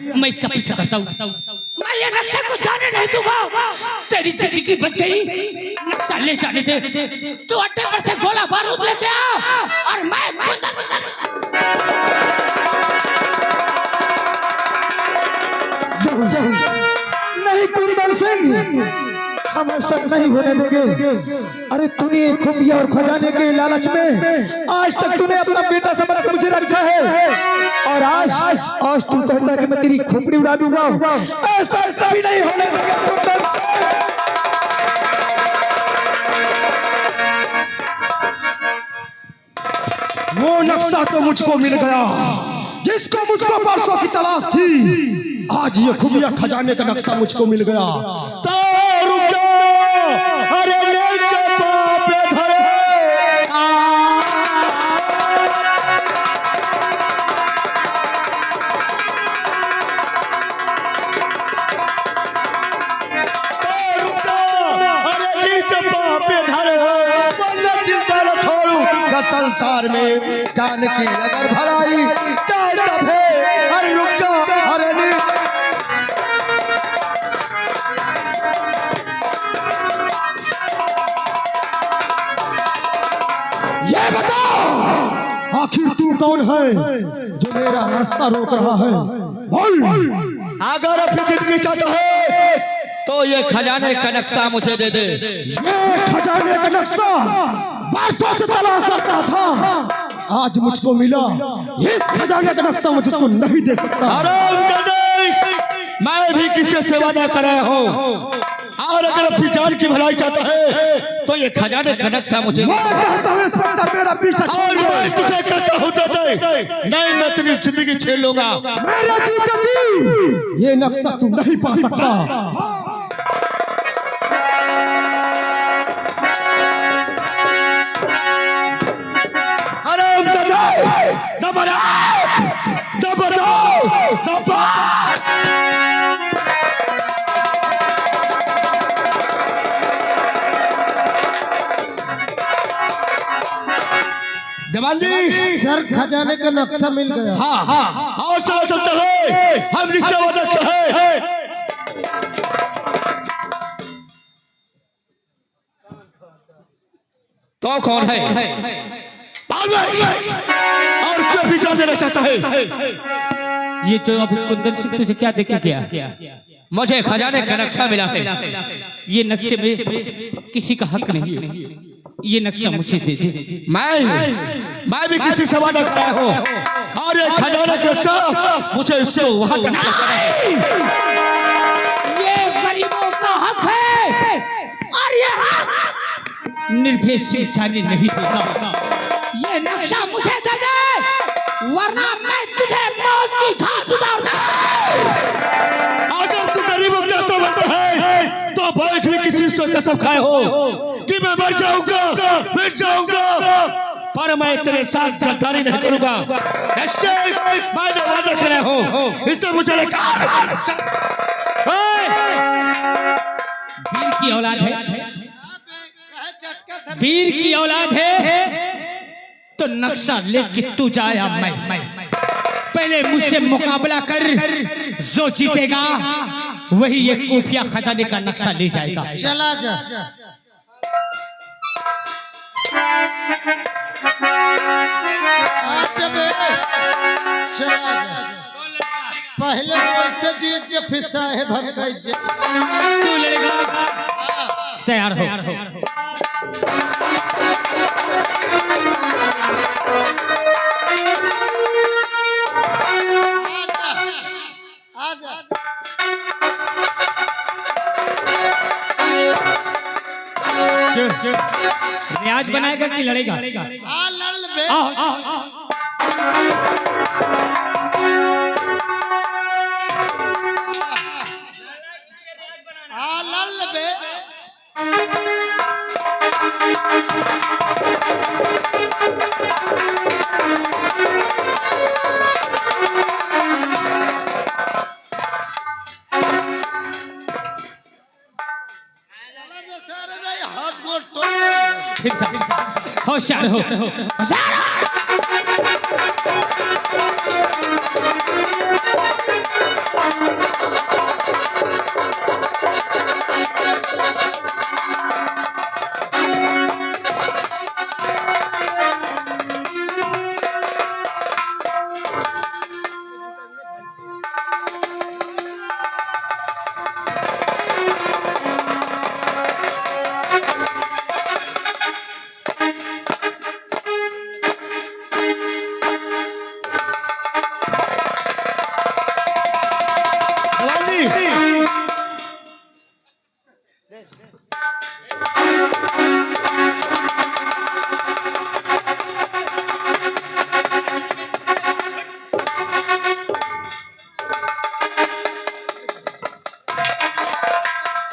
मैं इसका पीछा करता हूँ। मैं ये नक्शे को जाने नहीं दूंगा। तेरी जिंदगी बच गई। नक्शा ले जाने दे। तू अड्डे पर से गोला बारूद लेके आ और मैं नहीं कुंदन सिंह, हम ऐसा नहीं होने देंगे। अरे तूने खुफिया और खजाने के लालच में आज तक तूने अपना बेटा समझ के मुझे रखा है, और आज तू कहता है कि मैं तेरी खोपड़ी उड़ा दूंगा। ऐसा कभी नहीं होने देंगे कुंदन सिंह। वो नक्शा तो मुझको मिल गया जिसको मुझको परसों की तलाश थी। आज ये खुफिया खजाने का नक्शा मुझको मिल गया। तो रुक जाओ, अरे नीचे पाँव पे धरे। तो रुक जाओ, अरे नीचे पाँव पे धरे। वरना चिंता न छोड़ू का संसार में जान की अगर भलाई चाहे तब है। अरे रुक जा, अरे नी ये बता, आखिर तू कौन है जो मेरा रास्ता रोक रहा है? बोल। अगर अपनी जिंदगी चाहता है तो ये खजाने का नक्शा मुझे दे दे। ये खजाने का नक्शा बरसों से तलाश करता था, आज मुझको मिला। इस खजाने का नक्शा मुझको नहीं दे सकता। मैं भी किसी से वादा कर रहा हूँ, और अगर अपनी जान की भलाई चाहता है तो ये खजाने का नक्शा मुझे। मैं कहता हूँ इंस्पेक्टर मेरा पीछा छोड़। मैं तुझे कहता हूँ नहीं, मैं तेरी जिंदगी छीन लूंगा। मेरा जीता जी, ये नक्शा तू नहीं पा सकता। हराम दादा, नंबर 1, नंबर 2, नंबर जवानी सर खजाने का नक्शा मिल गया। हाँ, और चलो चलते हैं, हम रिश्ता वादा है। तो कौन है? और क्यों भी जान देना चाहता है? ये जो अभी कुंदन सिंह तुझे क्या देके गया? मुझे खजाने का नक्शा मिला है। ये नक्शे में किसी का हक नहीं है। ये नक्शा मुझे दे दे। मैं भी किसी से वादा कराया हूँ, और ये खजाने का नक्शा मुझे इसको वहां तक ये गरीबों का हक है, और ये हक निर्भय से जाने नहीं देगा। ये नक्शा मुझे दे दे, वरना मैं तुझे मौत की घाट उतारूंगा। अगर तू गरीबों का तो बनता है तो भाई भी किसी से कसम खाए हो कि मैं मर जाऊंगा, मिट जाऊंगा, पर मैं तेरे साथ गद्दारी नहीं करूंगा। मैं जो वादा कर रहा हूं इससे मुझे वीर की औलाद है, वीर की औलाद है, तो नक्शा लेके तू जाया। मैं पहले मुझसे मुकाबला कर, जो जीतेगा वही ये खुफिया खजाने का नक्शा ले जाएगा। चला जा। चला जा। पहले पैसे जीत जे फिर साहेब हम का इज्जत। तू लड़ेगा? तैयार हो। रियाज बनाएगा कि लड़ेगा? लड़ बे। लड़ बे। ठीक था, होशियार हो, होशियार हो।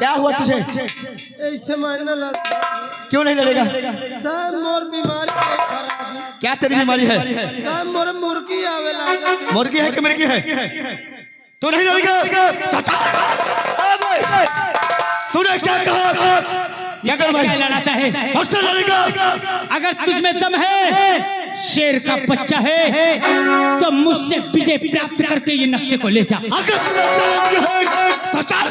क्या हुआ तुझे? ऐसे मारने लगा। क्यों नहीं लड़ेगा? सब मोर बीमारी है खराब। क्या तेरी बीमारी है? सब मोर मुर्गी आवे लगा। मुर्गी है कि मुर्गी है? तू नहीं लड़ेगा? तूने क्या कहा? क्या कर क्या लड़ाता है? मुझसे लड़ेगा? अगर तुझ में दम है, शेर का बच्चा है, तो मुझसे विजय प्राप्त करके ये नक्शे को ले जा। अगर तुझे है तो चल,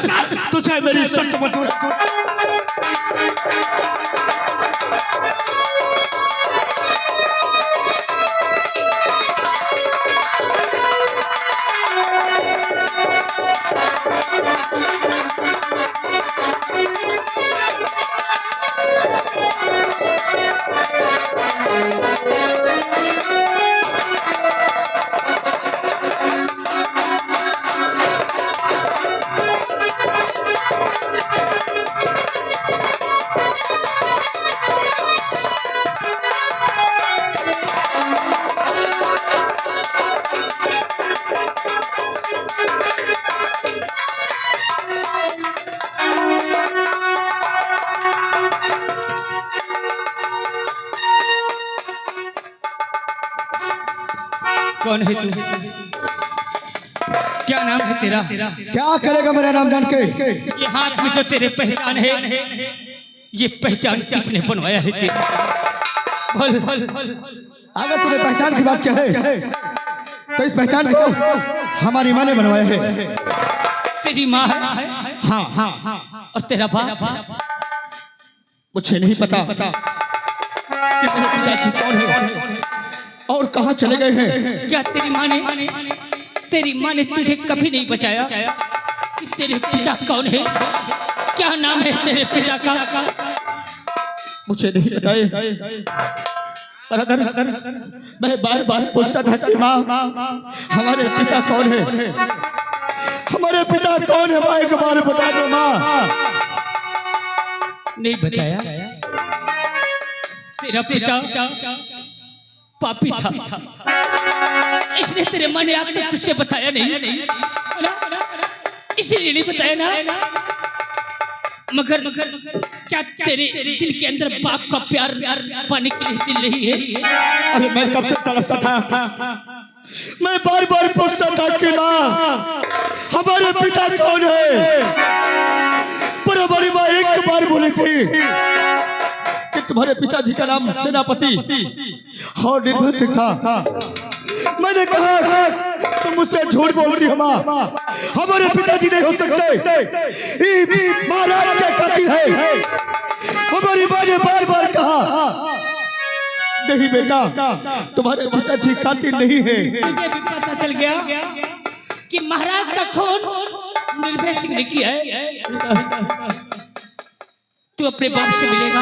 तुझे मेरी शर्त मंजूर। कौन है तू? क्या नाम है तेरा? क्या करेगा मेरा नाम जान के? ये हाथ में जो तेरे पहचान है, ये पहचान किसने बनवाया है तेरी? बोल। अगर तूने पहचान की बात क्या है तो इस पहचान को हमारी माँ ने बनवाया है। तेरी माँ है? हाँ। और तेरा बाप? मुझे नहीं पता कि मेरे पिताजी कौन है और कहाँ चले गए हैं। क्या तेरी माँ ने तुझे कभी नहीं बचाया कि तेरे पिता कौन है? क्या नाम है तेरे पिता का? मुझे नहीं बताए। पर अगर मैं बार बार पूछता था कि माँ हमारे पिता कौन है, हमारे पिता कौन है, माँ एक बार बता दो माँ। नहीं बताया? तेरा पिता पापी था, इसलिए तेरे माँ ने आज तक तुझसे बताया नहीं, इसीलिए नहीं बताया ना। मगर क्या तेरे दिल के अंदर बाप का प्यार पाने के लिए दिल नहीं है? अरे मैं कब से तड़पता था, मैं बार बार पूछता था कि माँ हमारे पिता कौन है, पर हमारी माँ एक बार बोली थी कि तुम्हारे पिताजी का नाम सेनापति और निर्भय सिंह था। मैंने कहा तुम मुझसे झूठ बोलती हो माँ, हमारे पिताजी नहीं हो सकते, महाराज क्या कहती है। हमारी माँ ने बार बार कहा नहीं बेटा तुम्हारे पिताजी कातिल नहीं है। मुझे भी पता चल गया कि महाराज का खून निर्भय सिंह ने किया है। तू अपने बाप से मिलेगा?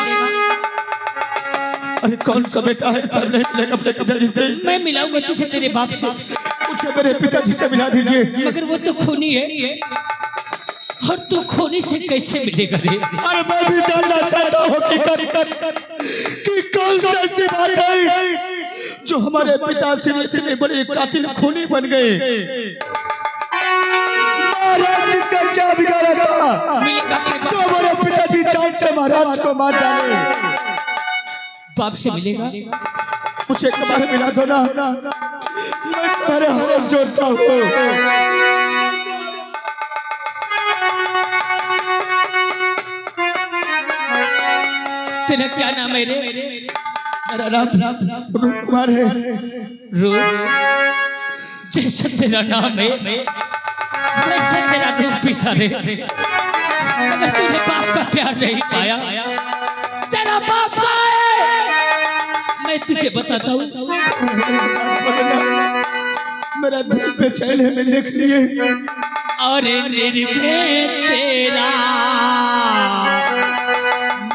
अरे कौन सा बेटा है सर नहीं मिलेगा अपने पिताजी से? मैं मिलाऊंगा तुझे तेरे बाप से। मुझे मेरे पिताजी से मिला दीजिए। मगर वो तो खूनी है, और तू खूनी से कैसे मिलेगा रे? अरे मैं भी जानना चाहता हूँ कि कौन सी ऐसी बात है जो हमारे पिताजी इतने बड़े कातिल खूनी बन गए। महाराज का क्या बिगाड़ा था जो हमारे पिताजी जान से महाराज को मार डाले। बाप से मिलेगा? मुझे तुम्हारे मिला दो ना, मैं तुम्हारे हाथ जोड़ता हूँ। तेरा क्या नाम है रे? मेरा नाम रूप कुमार है। रूप? जैसा तेरा नाम है वैसे तेरा रूप भी था रे। अगर तूने बाप का प्यार नहीं पाया, तेरा बाप का है, मैं तुझे बताता हूँ। मेरा दिल पे चैन है मैं लिख लिए। और निर्भय तेरा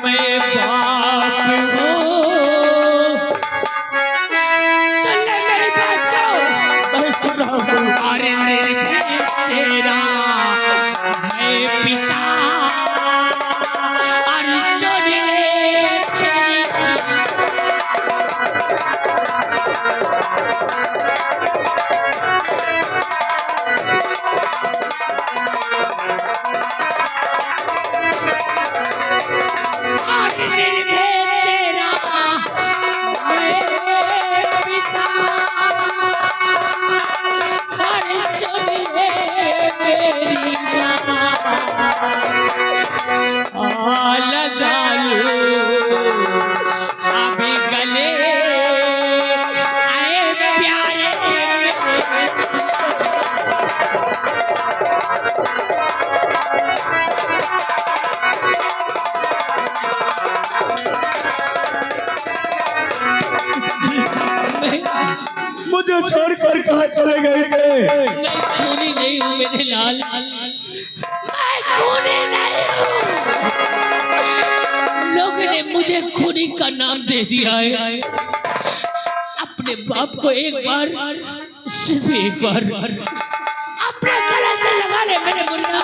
मैं बाप हूँ। सुन ले मेरी बात को। मैं सुन रहा हूँ। और निर्भय तेरा मैं पिता, और सुन ले तेरी मेरी माँ लगा लो अभी गले आए प्यारे मुझे छोड़कर कहाँ चले गए थे? मैं खूनी नहीं हूँ मेरे लाल, मैं खूनी नहीं हूँ। लोगों ने मुझे खूनी का नाम दे दिया है। अपने बाप को एक बार, सिर्फ एक बार अपने गले से लगा ले मेरे मुन्ना।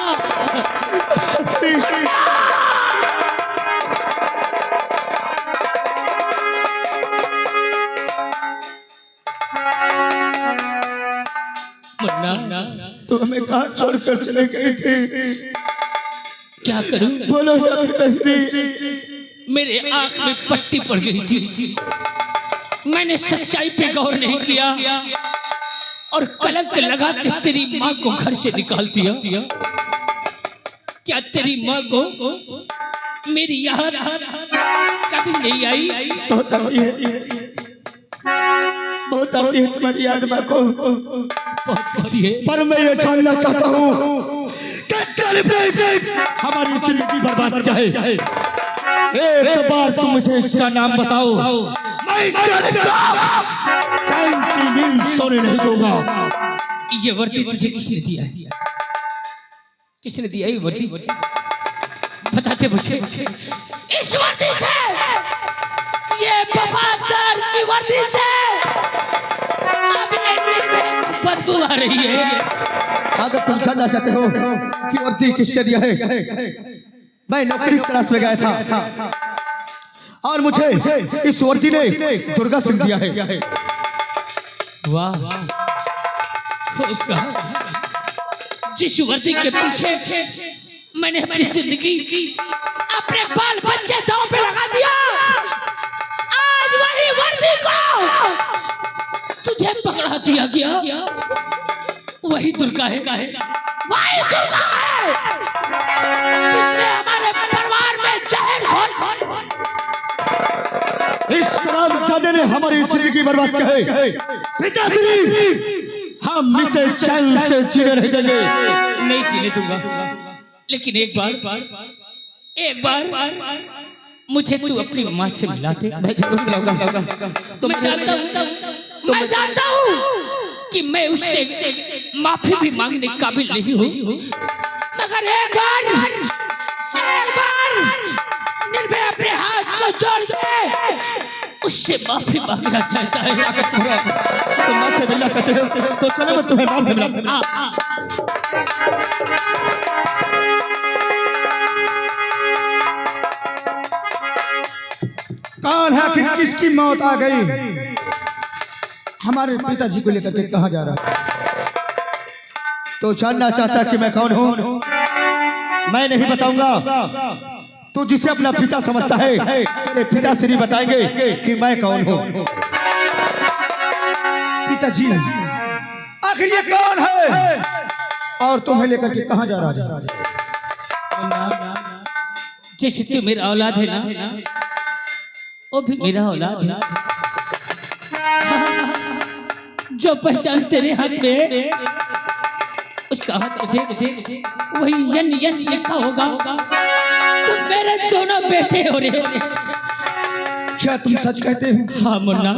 मुन्ना तो हमें कहाँ छोड़कर चले गए थे? क्या करूं? बोलो ना पिताश्री। मेरे आंख में पट्टी पड़ गई थी, मैंने सच्चाई पे गौर नहीं किया और कलंक लगा के तेरी माँ को घर से निकाल दिया। क्या तेरी माँ को मेरी याद कभी नहीं आई? बहुत आती है, बहुत आती है तुम्हारी याद माँ को। बहुत है। पर मैं ये जानना चाहता हूँ कि हमारी जिंदगी बर्बाद क्या है? एक बार तुम मुझे इसका नाम बताओ, मैं चैन की नींद सोने नहीं दूंगा। ये वर्दी तुझे किसने दिया है? किसने दिया ये वर्दी? बताते मुझे। इस वर्दी से, ये वफादार की वर्दी से बदबू आ रही है। अगर तुम जानना चाहते हो कि वर्दी किसने दिया है, मैं नौकरी क्लास में गया था और मुझे इस वर्दी ने दुर्गा सिंह दिया है। वाह, जिस वर्दी के पीछे मैंने अपनी जिंदगी, अपने बाल बच्चे दांव पे लगा दिया, आज वही वर्दी को तुझे पकड़ा दिया गया। वही दुर्गा है, वही दुर्गा है जिसने हमारे परिवार में जहर घोल। इस हरामजादे ने हमारी जिंदगी बर्बाद की है। पिताश्री, हम इसे चैन से जीने नहीं देंगे। नहीं जीने दूंगा, लेकिन एक बार मुझे तू अपनी माँ से मिला दे। मैं जरूर मिलाऊंगा। मैं जानता हूँ कि मैं उससे माफी भी मांगने के काबिल नहीं हूँ, मगर एक बार निर्भय अपने हाथ को जोड़ के उससे माफी मांगना चाहता है। अगर तुम माँ से मिलना चाहते हो तो चलो मैं तुम्हें माँ से मिलाता हूँ। कौन है कि किसकी मौत आ गई? हमारे पिताजी को लेकर के कहाँ जा रहा है? तो जानना चाहता कि मैं कौन हूँ? मैं नहीं बताऊंगा। तू जिसे अपना पिता समझता है, तेरे पिताश्री बताएंगे कि मैं कौन हूँ। पिताजी, आखिर ये कौन है और तुम्हें लेकर के कहाँ जा रहा है? जैसे तू मेरा औलाद है ना, वो भी मेरा औलाद है। जो पहचान तेरे हाथ में, उसका हाथ देख वही यन यश लिखा होगा। तुम मेरे दोनों बेटे हो रहे। क्या तुम सच कहते हो? हाँ मुन्ना,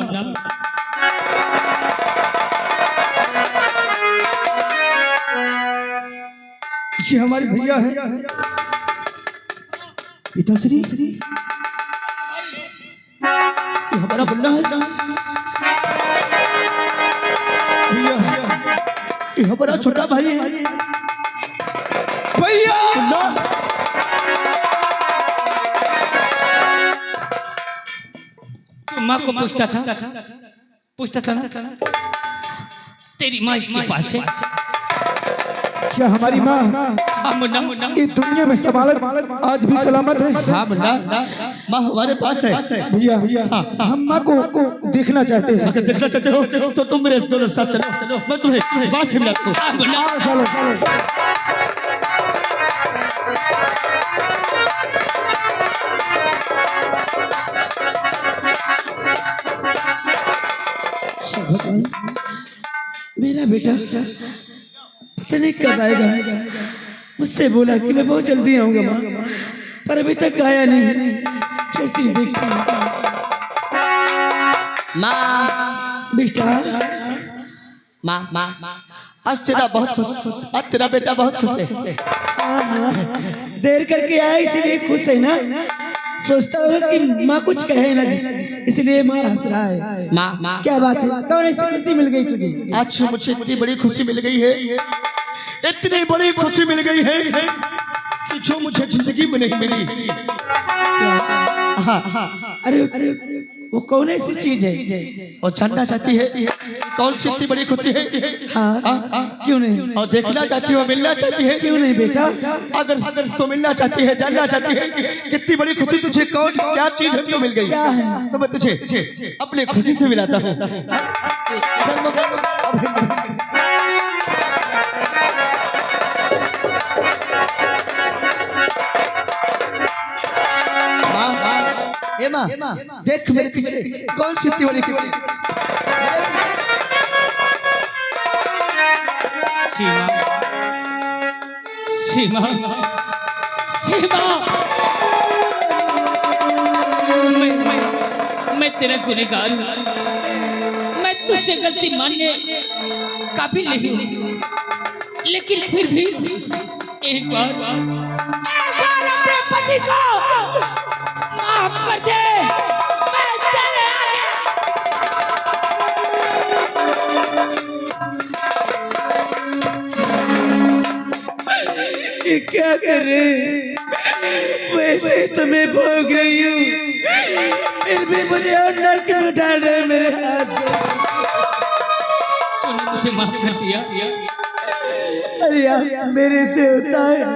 ये हमारे भैया है। पिताश्री, ये हमारा बन्ना है। भैया, ये हमारा छोटा भाई है। भैया, तू माँ को पूछता था ना, तेरी माँ इसके पास है। क्या हमारी माँ हाँ मुन्ना मुन्ना इस दुनिया में समालत आज भी सलामत है? हाँ मुन्ना, माँ हमारे पास है। भैया हम माँ को देखना चाहते हैं। अगर देखना चाहते हो तो तुम मेरे दोनों साथ चलो, मैं तुम्हें बात से मिलाता हूँ। हाँ मुन्ना चलो मेरा बेटा पता नहीं कब आएगा। मुझसे बोला कि मैं बहुत जल्दी आऊंगा माँ, पर अभी तक आया नहीं। चलती देखती हूँ। माँ बेटा माँ माँ आज तेरा बहुत खुश, आज तेरा बेटा बहुत खुश है। हाँ, देर करके आया इसीलिए खुश है ना। सोचता होगा कि माँ कुछ कहे ना, इसलिए माँ हंस रहा है। माँ क्या बात है, कौन ऐसी खुशी मिल गई तुझे? आज मुझे इतनी बड़ी खुशी मिल गई है, इतनी बड़ी खुशी मिल गई है कि जो मुझे जिंदगी में नहीं मिली। अरे वो कौन ऐसी चीज है? और जानना चाहती है कौन सी इतनी बड़ी खुशी है? हाँ, क्यों नहीं? और देखना चाहती है, मिलना चाहती है? क्यों नहीं बेटा? अगर तू मिलना चाहती है, जानना चाहती है कितनी बड़ी खुशी तुझे कौन क्या चीज है जो मिल गई, क्या है? तो मैं तुझे अपनी खुशी से मिलाता हूँ। ए माँ, देख मेरे पीछे कौन सी इतनी बड़ी खुशी? सीमा सीमा सीमा मैं तेरा गुनहगार हूँ। मैं तुझसे गलती मानने काबिल नहीं हूँ, लेकिन फिर भी एक बार अपने पति को माफ कर दे। मैं तेरे ये क्या कर रहे? वैसे तो मैं भोग रही हूँ, फिर भी मुझे और नर्क में डाल रहे मेरे हाथ से। तूने मुझे माफ कर दिया। अरे आप मेरे देवता हैं,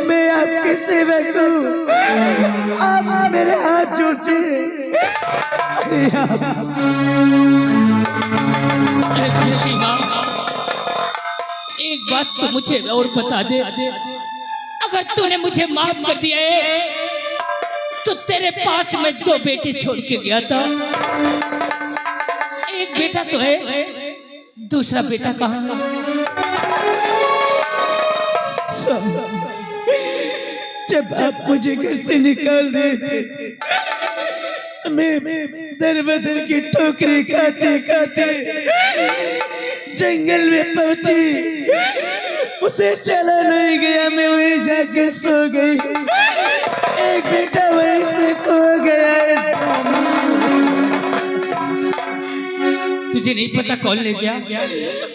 मैं आपके सेवक हूँ, आप मेरे हाथ जोड़ते हैं। अरे अरे सीमा, एक बात तो मुझे और बता दे, अगर तूने मुझे माफ कर दिया है तो तेरे पास मैं 2 बेटे छोड़ के गया था। एक बेटा तो है, दूसरा बेटा कहाँ है? जब आप मुझे घर से निकाल रहे थे, मैं दर बदर की ठोकरें खाते खाते जंगल में पहुंची। उसे चला नहीं गया, मैं वहीं जाके सो गई। एक बेटा वहीं से खो गया। तुझे नहीं पता कौन ले गया?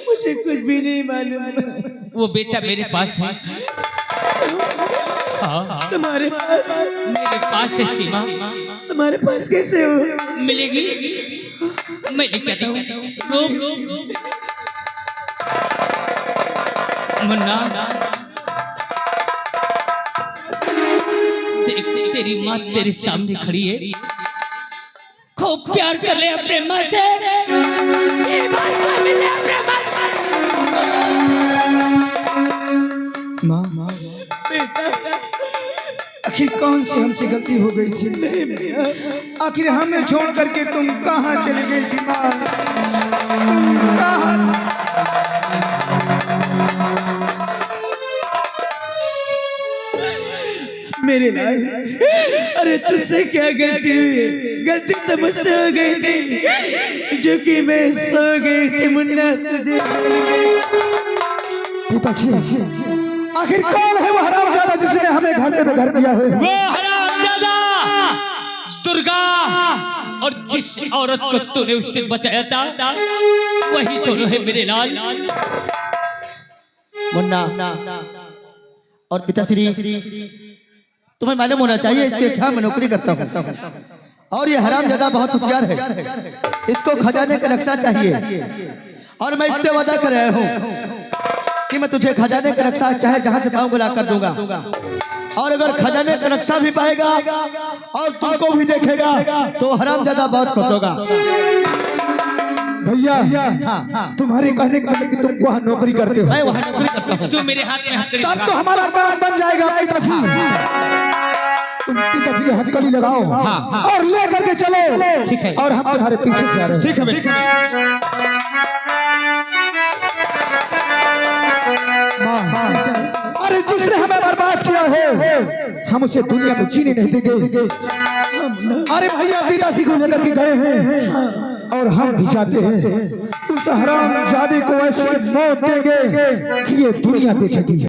मुझे कुछ भी नहीं मालूम। वो बेटा मेरे पास है। हाँ, तुम्हारे पास? मेरे पास है सीमा। तुम्हारे पास कैसे हो? मिलेगी, मैं लेके आता हूँ। मुन्ना, देख तेरी माँ तेरे सामने खड़ी है, खूब प्यार कर ले अपने माँ से। ये बात को मिले अपने माँ से। माँ, बेटा, आखिर कौन सी हमसे गलती हो गई थी? आखिर हमें छोड़ करके तुम कहाँ चली गई थी माँ? मेरे लाल, अरे तुझसे क्या गलती हुई? गलती तो मुझसे हो गई थी, जो कि मैं सो गई थी मुन्ना तुझे। पिताजी, आखिर कौन है वो हरामजादा जिसने हमें घर से बेघर किया है? वो हरामजादा दुर्गा, और जिस औरत को तूने उस दिन बचाया था वही दोनों है मेरे लाल। मुन्ना और पिताश्री, तुम्हें मालूम होना चाहिए इसके यहाँ मैं नौकरी करता हूँ, और ये हरामजादा बहुत होशियार है। इसको खजाने का नक्शा चाहिए, और मैं इससे वादा कर रहा हूँ कि मैं तुझे खजाने का नक्शा चाहे जहां से पाऊंगा ला कर दूंगा, और अगर खजाने का नक्शा भी पाएगा और तुमको भी देखेगा तो हरामजादा बहुत खुश होगा। भैया हाँ, तुम्हारे कहने का मतलब कि तुम वहाँ नौकरी करते हो, मैं वहाँ नौकरी करता हूँ। तू मेरे हाथ में हथकड़ी तब लगा। तो हमारा काम बन जाएगा पिताजी। तुम पिताजी के हथकड़ी लगाओ हाँ। और ले करके चलो, ठीक है। और हम तुम्हारे पीछे से आ रहे हैं। ठीक है बेटा। माँ, अरे जिसने हमें बर्बाद किया है हम उसे दुनिया में जीने नहीं देंगे। अरे भैया पिताजी को लेकर के गए हैं और हम भी जाते हैं, उस हरामजादे को ऐसी मौत देंगे कि ये दुनिया देखेगी।